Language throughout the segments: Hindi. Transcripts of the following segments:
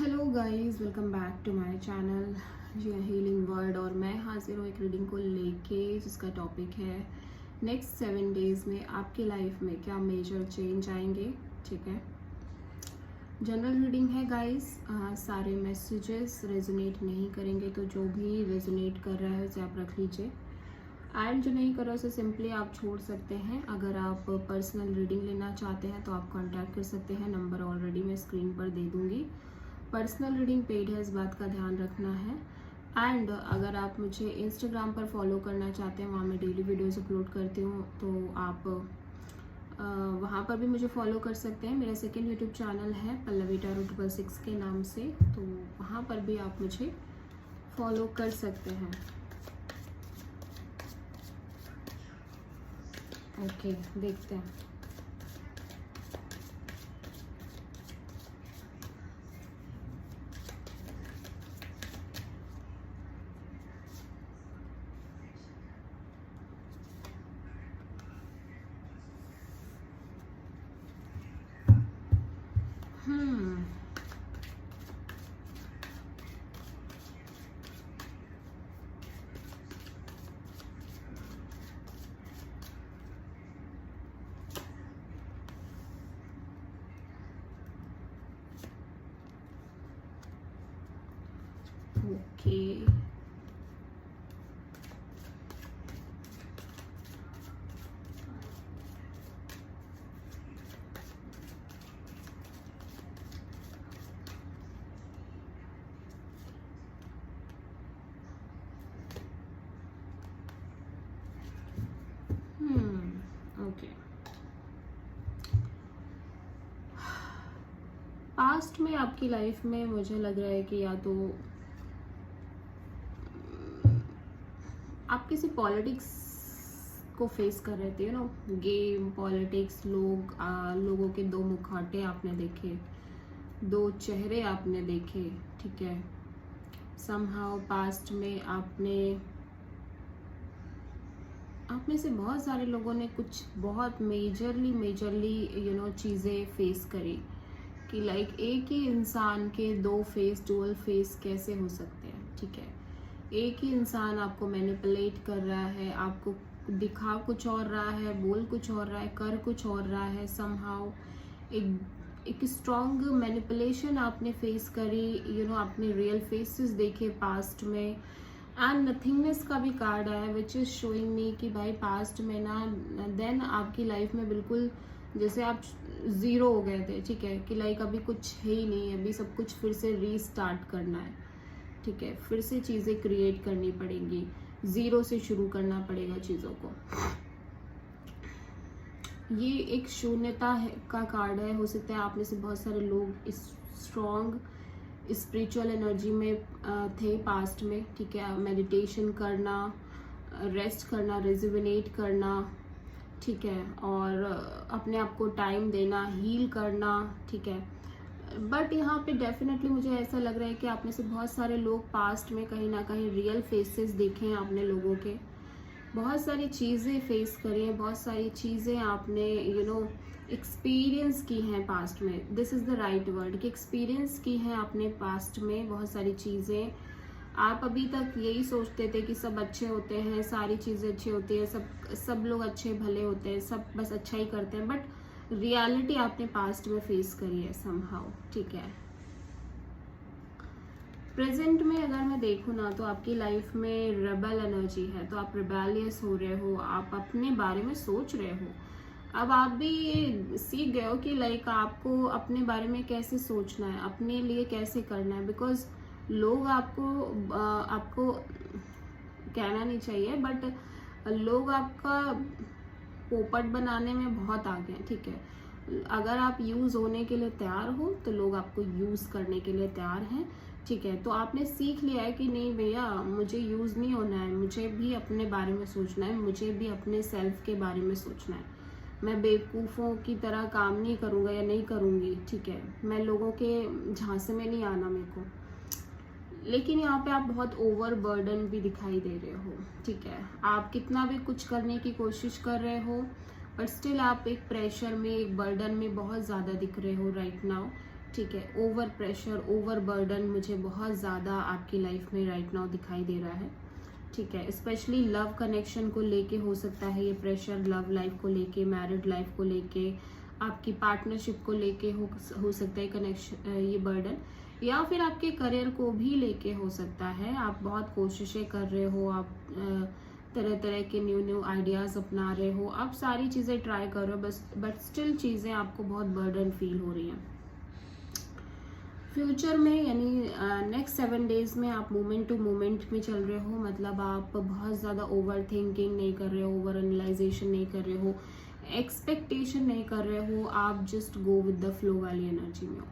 Hello guys, welcome back to my channel. G healing word और मैं हाजिर हूँ एक रीडिंग को लेके जिसका टॉपिक है नेक्स्ट 7 डेज़ में आपकी लाइफ में क्या मेजर चेंज आएंगे। ठीक है, जनरल रीडिंग है गाइस। सारे मैसेजेस रेजोनेट नहीं करेंगे, तो जो भी रेजोनेट कर रहा है उसे आप रख लीजिए एंड जो नहीं कर रहा उसे सिंपली आप छोड़ सकते हैं। अगर आप पर्सनल रीडिंग लेना चाहते हैं तो आप कांटेक्ट कर सकते हैं, नंबर ऑलरेडी मैं स्क्रीन पर दे दूँगी। पर्सनल रीडिंग पेड है, इस बात का ध्यान रखना है। एंड अगर आप मुझे इंस्टाग्राम पर फॉलो करना चाहते हैं, वहाँ मैं डेली वीडियोस अपलोड करती हूँ, तो आप वहाँ पर भी मुझे फॉलो कर सकते हैं। मेरा सेकंड यूट्यूब चैनल है पल्लवी टैरो 666 के नाम से, तो वहाँ पर भी आप मुझे फॉलो कर सकते हैं। ओके, देखते हैं। Okay, okay. पास्ट में आपकी लाइफ में मुझे लग रहा है कि या तो आप किसी पॉलिटिक्स को फेस कर रहे थे, गेम पॉलिटिक्स। लोगों के दो मुखौटे आपने देखे, दो चेहरे आपने देखे। ठीक है, समहाउ पास्ट में आप में से बहुत सारे लोगों ने कुछ बहुत मेजरली चीज़ें फेस करी कि लाइक एक ही इंसान के दो फेस, डुअल फेस कैसे हो सकते हैं। ठीक है, एक ही इंसान आपको मैनिपुलेट कर रहा है, आपको दिखा कुछ और रहा है, बोल कुछ और रहा है, कर कुछ और रहा है। समहाउ एक स्ट्रॉन्ग मैनिपुलेशन आपने फेस करी। आपने रियल फेसेस देखे पास्ट में। एंड नथिंगनेस का भी कार्ड आया विच इज शोइंग मी कि भाई पास्ट में ना देन आपकी लाइफ में बिल्कुल जैसे आप जीरो हो गए थे। ठीक है, कि लाइक अभी कुछ है ही नहीं, अभी सब कुछ फिर से रीस्टार्ट करना है। ठीक है, फिर से चीज़ें क्रिएट करनी पड़ेंगी, जीरो से शुरू करना पड़ेगा चीज़ों को। ये एक शून्यता का कार्ड है। हो सकता है आप में से बहुत सारे लोग इस स्ट्रॉन्ग स्पिरिचुअल एनर्जी में थे पास्ट में। ठीक है, मेडिटेशन करना, रेस्ट करना, रिजुविनेट करना। ठीक है, और अपने आप को टाइम देना, हील करना। ठीक है, बट यहाँ पे डेफिनेटली मुझे ऐसा लग रहा है कि आप में से बहुत सारे लोग पास्ट में कहीं ना कहीं रियल फेसेस देखे हैं आपने लोगों के। बहुत सारी चीज़ें फेस करी हैं, बहुत सारी चीज़ें आपने एक्सपीरियंस की हैं पास्ट में। This is the right word कि एक्सपीरियंस की हैं आपने पास्ट में बहुत सारी चीज़ें। आप अभी तक यही सोचते थे कि सब अच्छे होते हैं, सारी चीज़ें अच्छी होती है, सब लोग अच्छे भले होते हैं, सब बस अच्छा ही करते हैं, बट रियलिटी आपने पास्ट में फेस करी है समहाउ। ठीक है, प्रेजेंट में अगर मैं देखूँ ना तो आपकी लाइफ में रेबल एनर्जी है, तो आप रिबेलियस हो रहे हो, आप अपने बारे में सोच रहे हो। अब आप भी ये सीख गए हो कि लाइक आपको अपने बारे में कैसे सोचना है, अपने लिए कैसे करना है। बिकॉज लोग आपको कहना नहीं चाहिए, बट लोग आपका पोपट बनाने में बहुत आगे हैं। ठीक है, अगर आप यूज होने के लिए तैयार हो तो लोग आपको यूज करने के लिए तैयार हैं। ठीक है, तो आपने सीख लिया है कि नहीं भैया, मुझे यूज नहीं होना है, मुझे भी अपने बारे में सोचना है, मुझे भी अपने सेल्फ के बारे में सोचना है। मैं बेवकूफ़ों की तरह काम नहीं करूँगा या नहीं करूँगी। ठीक है, मैं लोगों के झांसे में नहीं आना मेरे को। लेकिन यहाँ पे आप बहुत ओवर बर्डन भी दिखाई दे रहे हो। ठीक है, आप कितना भी कुछ करने की कोशिश कर रहे हो, बट स्टिल आप एक प्रेशर में, एक बर्डन में बहुत ज़्यादा दिख रहे हो राइट नाउ। ठीक है। ओवर प्रेशर, ओवर बर्डन मुझे बहुत ज़्यादा आपकी लाइफ में राइट नाउ दिखाई दे रहा है, ठीक है। स्पेशली लव कनेक्शन को लेके हो सकता है ये प्रेशर, लव लाइफ को लेके, मैरिड लाइफ को लेके, आपकी पार्टनरशिप को लेके हो सकता है कनेक्शन, ये बर्डन, या फिर आपके करियर को भी लेके हो सकता है। आप बहुत कोशिशें कर रहे हो, आप तरह तरह के न्यू आइडियाज़ अपना रहे हो, आप सारी चीज़ें ट्राई कर रहे हो, बस बट स्टिल चीज़ें आपको बहुत बर्डन फील हो रही हैं। फ्यूचर में यानी नेक्स्ट 7 डेज में आप मोमेंट टू मोमेंट में चल रहे हो, मतलब आप बहुत ज़्यादा ओवर थिंकिंग नहीं कर रहे हो, ओवर एनालाइजेशन नहीं कर रहे हो, एक्सपेक्टेशन नहीं कर रहे हो, आप just go with the flow वाली एनर्जी में हो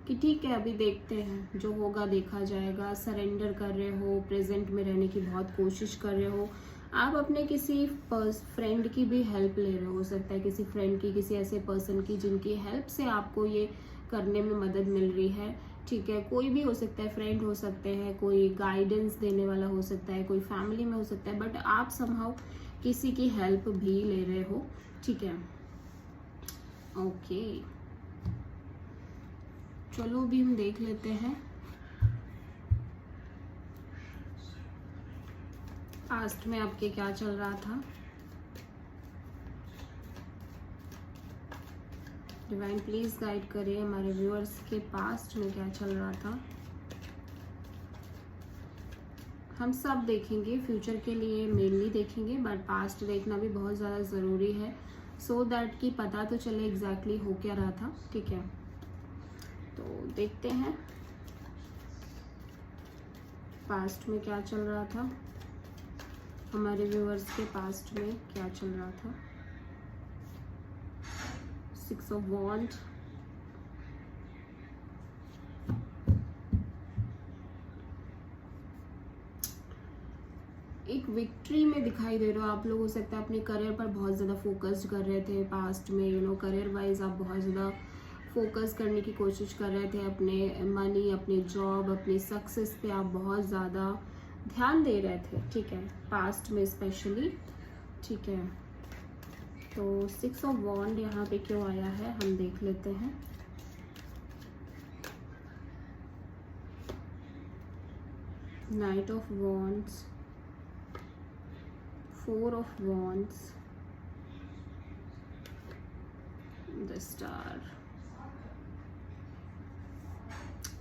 कि ठीक है अभी देखते हैं, जो होगा देखा जाएगा। सरेंडर कर रहे हो, प्रेजेंट में रहने की बहुत कोशिश कर रहे हो। आप अपने किसी फ्रेंड की भी हेल्प ले रहे हो सकता है किसी फ्रेंड की, किसी ऐसे पर्सन की जिनकी हेल्प से आपको ये करने में मदद मिल रही है, ठीक है। कोई भी हो सकता है, फ्रेंड हो सकते हैं, कोई गाइडेंस देने वाला हो सकता है, कोई फैमिली में हो सकता है, बट आप समहाउ किसी की हेल्प भी ले रहे हो, ठीक है। ओके, चलो भी हम देख लेते हैं पास्ट में आपके क्या चल रहा था। डिवाइन प्लीज गाइड करिए हमारे व्यूअर्स के पास्ट में क्या चल रहा था। हम सब देखेंगे, फ्यूचर के लिए मेनली देखेंगे, बट पास्ट देखना भी बहुत ज़्यादा ज़रूरी है, सो दैट कि पता तो चले एग्जैक्टली हो क्या रहा था, ठीक है। तो देखते हैं पास्ट में क्या चल रहा था, हमारे व्यूअर्स के पास्ट में क्या चल रहा था। 6 ऑफ वॉन्ड, एक विक्ट्री में दिखाई दे रहे हो आप लोग। हो सकता है अपने करियर पर बहुत ज़्यादा फोकस्ड कर रहे थे पास्ट में, यू नो करियर वाइज आप बहुत ज़्यादा फोकस करने की कोशिश कर रहे थे, अपने मनी, अपने जॉब, अपने सक्सेस पे आप बहुत ज़्यादा ध्यान दे रहे थे, ठीक है, पास्ट में स्पेशली, ठीक है। तो 6 ऑफ वॉन्ड यहाँ पे क्यों आया है हम देख लेते हैं। Night of wands, 4 of wands, the star,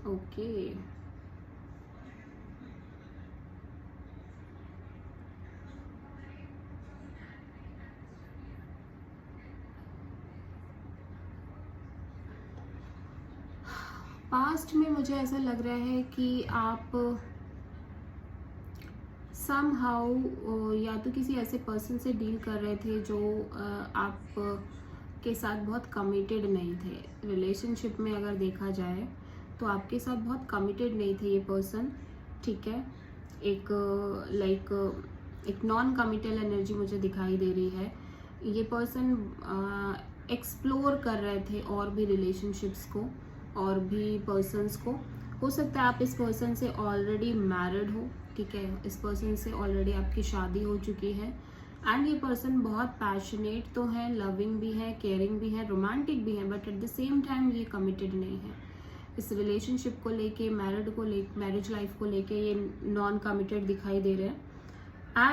okay. Past में मुझे ऐसा लग रहा है कि आप समहाउ या तो किसी ऐसे पर्सन से डील कर रहे थे जो आप के साथ बहुत कमिटेड नहीं थे। रिलेशनशिप में अगर देखा जाए तो आपके साथ बहुत कमिटेड नहीं थे ये पर्सन, ठीक है। एक एक नॉन कमिटल एनर्जी मुझे दिखाई दे रही है। ये पर्सन एक्सप्लोर कर रहे थे और भी रिलेशनशिप्स को और भी पर्सन्स को। हो सकता है आप इस पर्सन से ऑलरेडी मैरिड हो, ठीक है, इस पर्सन से ऑलरेडी आपकी शादी हो चुकी है एंड ये पर्सन बहुत पैशनेट तो है, लविंग भी है, केयरिंग भी है, रोमांटिक भी है, but at the same time ये कमिटेड नहीं है। इस रिलेशनशिप को लेके, मैरिज लाइफ को लेके ये नॉन कमिटेड दिखाई दे रहे हैं।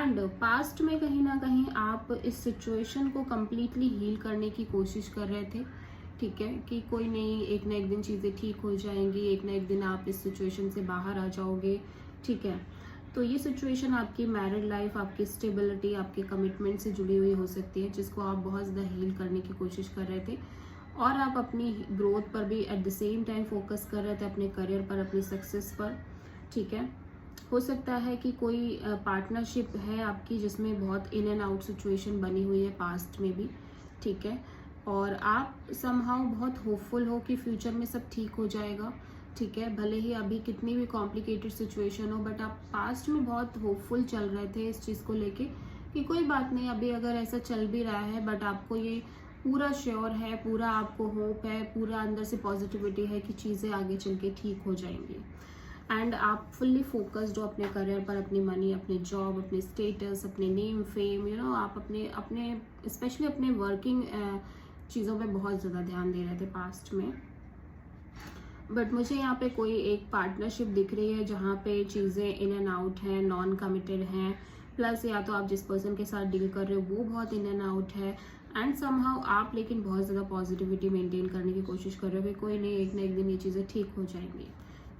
एंड पास्ट में कहीं ना कहीं आप इस सिचुएशन को कम्प्लीटली हील करने की कोशिश कर रहे थे, ठीक है, कि कोई नहीं, एक ना एक दिन चीज़ें ठीक हो जाएंगी, एक ना एक दिन आप इस सिचुएशन से बाहर आ जाओगे, ठीक है। तो ये सिचुएशन आपकी मैरिड लाइफ, आपकी स्टेबिलिटी, आपके कमिटमेंट से जुड़ी हुई हो सकती है, जिसको आप बहुत ज़्यादा हील करने की कोशिश कर रहे थे और आप अपनी ग्रोथ पर भी at the same time focus कर रहे थे, अपने करियर पर, अपनी सक्सेस पर, ठीक है। हो सकता है कि कोई पार्टनरशिप है आपकी जिसमें बहुत इन एंड आउट सिचुएशन बनी हुई है पास्ट में भी, ठीक है, और आप समहाउ बहुत होपफुल हो कि फ्यूचर में सब ठीक हो जाएगा, ठीक है। भले ही अभी कितनी भी कॉम्प्लिकेटेड सिचुएशन हो, बट आप पास्ट में बहुत होपफुल चल रहे थे इस चीज़ को लेके कि कोई बात नहीं, अभी अगर ऐसा चल भी रहा है बट आपको ये पूरा श्योर है, पूरा आपको होप है, पूरा अंदर से पॉजिटिविटी है कि चीज़ें आगे चल के ठीक हो जाएंगी। एंड आप फुल्ली फोकस्ड हो अपने करियर पर, अपनी मनी, अपने जॉब, अपने स्टेटस, अपने नेम, फेम, यू नो, आप अपने स्पेशली अपने वर्किंग चीज़ों पे बहुत ज़्यादा ध्यान दे रहे थे पास्ट में। बट मुझे यहाँ पे कोई एक पार्टनरशिप दिख रही है जहाँ पे चीज़ें इन एंड आउट हैं, नॉन कमिटेड हैं, प्लस या तो आप जिस पर्सन के साथ डील कर रहे हो वो बहुत इन एंड आउट है, एंड समहाउ आप लेकिन बहुत ज़्यादा पॉजिटिविटी मेंटेन करने की कोशिश कर रहे हो कि कोई नहीं, एक ना एक दिन ये चीज़ें ठीक हो जाएंगी,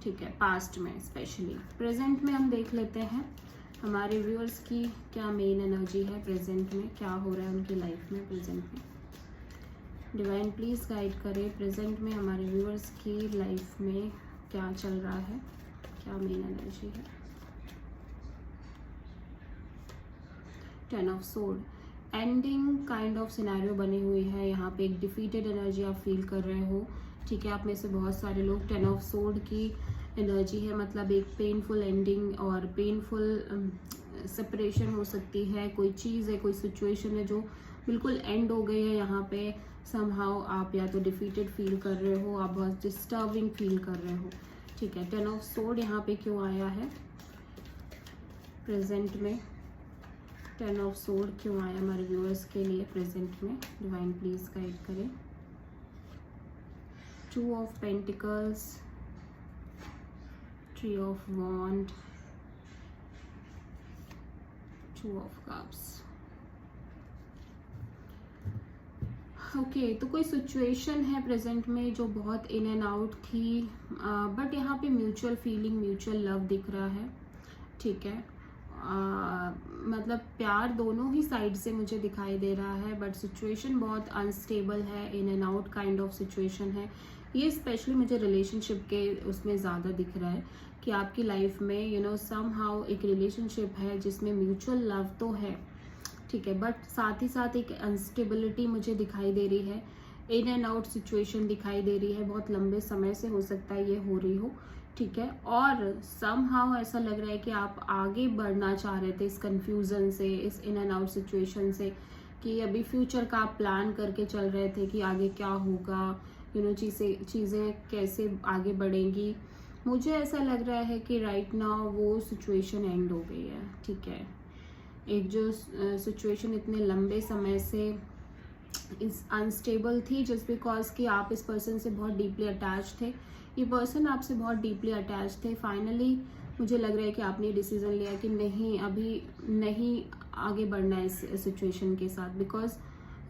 ठीक है, पास्ट में स्पेशली। प्रेजेंट में हम देख लेते हैं हमारे व्यूअर्स की क्या मेन एनर्जी है, प्रेजेंट में क्या हो रहा है उनकी लाइफ में प्रेजेंट में। डिवाइन प्लीज़ गाइड करें प्रेजेंट में हमारे व्यूअर्स की लाइफ में क्या चल रहा है, क्या मेन एनर्जी है। 10 of sword, ending kind of scenario बनी हुई है यहाँ पे, एक डिफीटेड एनर्जी आप फील कर रहे हो, ठीक है। आप में से बहुत सारे लोग 10 ऑफ सोर्ड की एनर्जी है, मतलब एक पेनफुल एंडिंग और पेनफुल सेपरेशन हो सकती है, कोई चीज़ है, कोई सिचुएशन है जो बिल्कुल एंड हो गई है यहाँ पे। समहाउ आप या तो डिफीटेड फील कर रहे हो, आप बहुत डिस्टर्बिंग फील कर रहे हो, ठीक है। 10 ऑफ सोर्ड यहाँ पे क्यों आया है प्रेजेंट में, 10 ऑफ सोर्ड क्यों आया हमारे व्यूअर्स के लिए प्रेजेंट में, डिवाइन प्लीज गाइड करें। 2 of pentacles, 3 of wand, 2 of cups. Okay तो कोई सिचुएशन है प्रेजेंट में जो बहुत इन एंड आउट थी, बट यहाँ पे म्यूचुअल फीलिंग, म्यूचुअल लव दिख रहा है, ठीक है। मतलब प्यार दोनों ही साइड से मुझे दिखाई दे रहा है, बट सिचुएशन बहुत अनस्टेबल है, इन and out kind of situation है ये। स्पेशली मुझे रिलेशनशिप के उसमें ज़्यादा दिख रहा है कि आपकी लाइफ में यू नो समहाउ एक रिलेशनशिप है जिसमें म्यूचुअल लव तो है, ठीक है, बट साथ ही साथ एक अनस्टेबिलिटी मुझे दिखाई दे रही है, इन एंड आउट सिचुएशन दिखाई दे रही है, बहुत लंबे समय से हो सकता है ये हो रही हो, ठीक है। और समहाउ ऐसा लग रहा है कि आप आगे बढ़ना चाह रहे थे इस कंफ्यूजन से, इस इन एंड आउट सिचुएशन से, कि अभी फ्यूचर का आप प्लान करके चल रहे थे कि आगे क्या होगा, यू नो चीज़ें कैसे आगे बढ़ेंगी। मुझे ऐसा लग रहा है कि राइट नाउ वो सिचुएशन एंड हो गई है, ठीक है। एक जो सिचुएशन इतने लंबे समय से इस अनस्टेबल थी जस्ट बिकॉज कि आप इस पर्सन से बहुत डीपली अटैच थे, ये पर्सन आपसे बहुत डीपली अटैच थे। फाइनली मुझे लग रहा है कि आपने डिसीजन लिया कि नहीं, अभी नहीं आगे बढ़ना है इस सिचुएशन के साथ, बिकॉज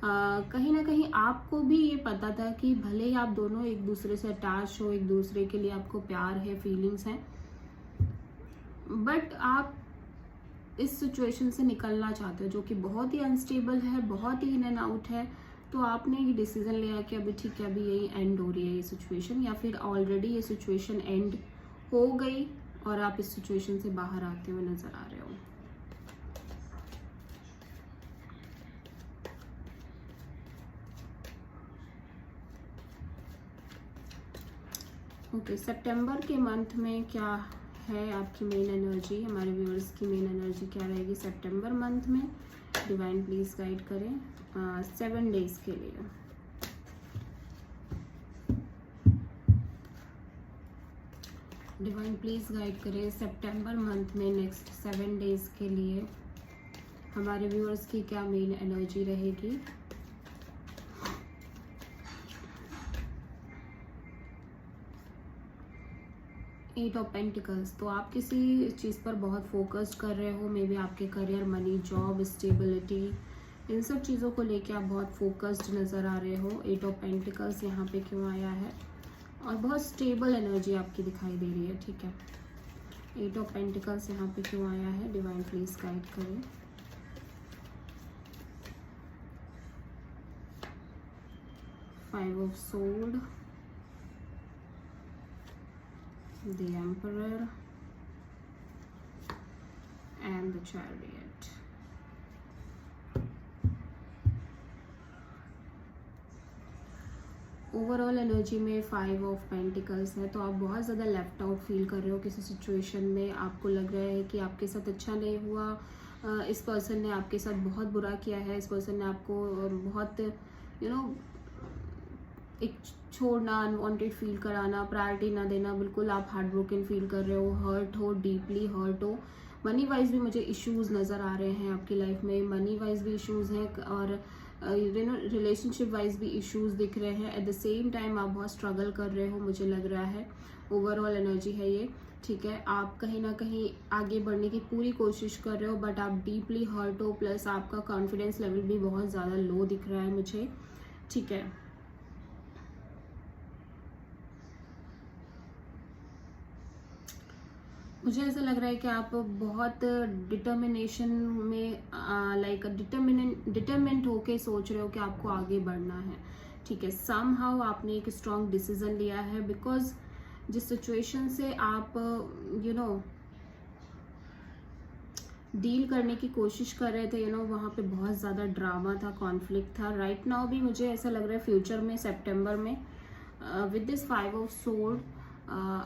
कहीं ना कहीं आपको भी ये पता था कि भले ही आप दोनों एक दूसरे से अटैच हो, एक दूसरे के लिए आपको प्यार है, फीलिंग्स हैं, बट आप इस सिचुएशन से निकलना चाहते हो जो कि बहुत ही अनस्टेबल है, बहुत ही इन एंड आउट है। तो आपने ये डिसीजन लिया कि अभी ठीक है, अभी यही एंड हो रही है ये सिचुएशन, या फिर ऑलरेडी ये सिचुएशन एंड हो गई और आप इस सिचुएशन से बाहर आते हुए नजर आ रहे हो। ओके, सितंबर के मंथ में क्या है आपकी मेन एनर्जी, हमारे व्यूअर्स की मेन एनर्जी क्या रहेगी सितंबर मंथ में, डिवाइन प्लीज गाइड करें 7 डेज के लिए। डिवाइन प्लीज गाइड करें सितंबर मंथ में नेक्स्ट 7 डेज के लिए हमारे व्यूअर्स की क्या मेन एनर्जी रहेगी। एट ऑफ पेंटिकल्स, तो आप किसी चीज़ पर बहुत फोकस्ड कर रहे हो, मे बी आपके करियर, मनी, जॉब, स्टेबिलिटी, इन सब चीज़ों को लेके आप बहुत फोकस्ड नज़र आ रहे हो। एट ऑफ पेंटिकल्स यहाँ पे क्यों आया है, और बहुत स्टेबल एनर्जी आपकी दिखाई दे रही है, ठीक है। एट ऑफ पेंटिकल्स यहाँ पे क्यों आया है, डिवाइन प्लीज गाइड करें। Five of sword, the Emperor and the Chariot। Overall energy में 5 ऑफ पेंटिकल्स है, तो आप बहुत ज़्यादा लेफ्ट आउट फील कर रहे हो किसी सिचुएशन में। आपको लग रहा है कि आपके साथ अच्छा नहीं हुआ, इस पर्सन ने आपके साथ बहुत बुरा किया है, इस पर्सन ने आपको बहुत यू नो एक छोड़ना, अनवांटेड फील कराना, प्रायोरिटी ना देना, बिल्कुल आप हार्ट ब्रोकन फील कर रहे हो, हर्ट हो, डीपली हर्ट हो। मनी वाइज भी मुझे इश्यूज नज़र आ रहे हैं आपकी लाइफ में, मनी वाइज भी इश्यूज हैं, और रिलेशनशिप वाइज भी इश्यूज दिख रहे हैं। एट द सेम टाइम आप बहुत स्ट्रगल कर रहे हो, मुझे लग रहा है। ओवरऑल एनर्जी है ये, ठीक है। आप कहीं ना कहीं आगे बढ़ने की पूरी कोशिश कर रहे हो, बट आप डीपली हर्ट हो, प्लस आपका कॉन्फिडेंस लेवल भी बहुत ज़्यादा लो दिख रहा है मुझे, ठीक है। मुझे ऐसा लग रहा है कि आप बहुत डिटर्मिनेशन में लाइक डिटर्मिनेंट होके सोच रहे हो कि आपको आगे बढ़ना है, ठीक है। समहाउ आपने एक स्ट्रॉन्ग डिसीजन लिया है, बिकॉज जिस सिचुएशन से आप डील करने की कोशिश कर रहे थे, वहाँ पे बहुत ज़्यादा ड्रामा था, कॉन्फ्लिक्ट था। राइट नाउ भी मुझे ऐसा लग रहा है फ्यूचर में, सितंबर में, with this 5 of sword,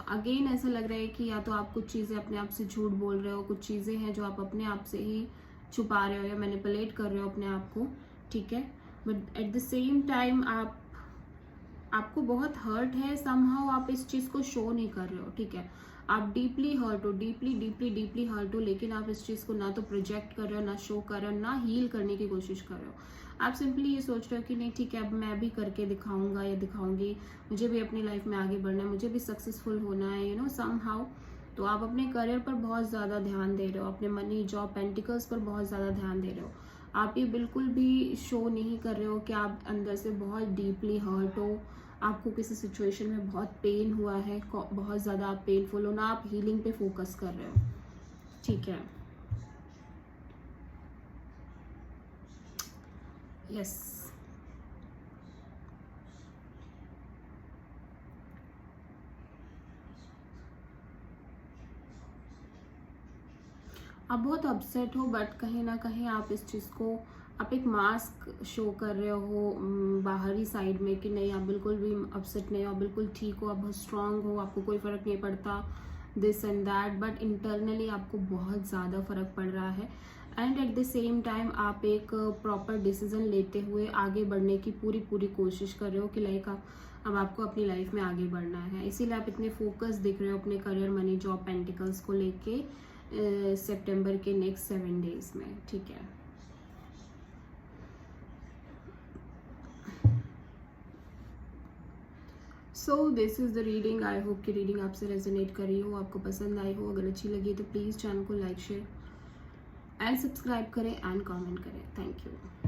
again ऐसा लग रहा है कि या तो आप कुछ चीज़ें अपने आप से झूठ बोल रहे हो, कुछ चीज़ें हैं जो आप अपने आप से ही छुपा रहे हो या मैनिपुलेट कर रहे हो अपने आप को, ठीक है। But at the same time आपको बहुत हर्ट है, समहाउ आप इस चीज़ को शो नहीं कर रहे हो, ठीक है। आप डीपली हर्ट हो, डीपली हर्ट हो, लेकिन आप इस चीज़ को ना तो प्रोजेक्ट कर रहे हो, ना शो कर रहे हो, ना हील करने की कोशिश कर रहे हो। आप सिंपली ये सोच रहे हो कि नहीं ठीक है, अब मैं भी करके दिखाऊंगा या दिखाऊंगी, मुझे भी अपनी लाइफ में आगे बढ़ना है, मुझे भी सक्सेसफुल होना है, समहाउ। तो आप अपने करियर पर बहुत ज़्यादा ध्यान दे रहे हो, अपने मनी, जॉब, पेंटिकल्स पर बहुत ज़्यादा ध्यान दे रहे हो। आप ये बिल्कुल भी शो नहीं कर रहे हो कि आप अंदर से बहुत डीपली हर्ट हो, आपको किसी सिचुएशन में बहुत पेन हुआ है, बहुत ज़्यादा आप पेनफुल हो, ना आप हीलिंग पे फोकस कर रहे हो, ठीक है। यस, आप बहुत अपसेट हो, बट कहीं ना कहीं आप इस चीज़ को, आप एक मास्क शो कर रहे हो बाहरी साइड में कि नहीं, आप बिल्कुल भी अपसेट नहीं हो, आप बिल्कुल ठीक हो, आप बहुत स्ट्रांग हो, आपको कोई फ़र्क नहीं पड़ता, this and that. But internally आपको बहुत ज़्यादा फ़र्क पड़ रहा है, and at the same time आप एक प्रॉपर डिसीजन लेते हुए आगे बढ़ने की पूरी कोशिश कर रहे हो कि लाइक अब आपको अपनी लाइफ में आगे बढ़ना है। इसीलिए आप इतने फोकस दिख रहे हो अपने करियर, मनी, जॉब, पेंटिकल्स को लेके सितंबर के नेक्स्ट 7 डेज में, ठीक है। So this is the reading. I hope कि रीडिंग आपसे रेजोनेट कर रही हो, आपको पसंद आई हो। अगर अच्छी लगी तो प्लीज़ चैनल को लाइक, शेयर एंड सब्सक्राइब करें एंड कमेंट करें। Thank you.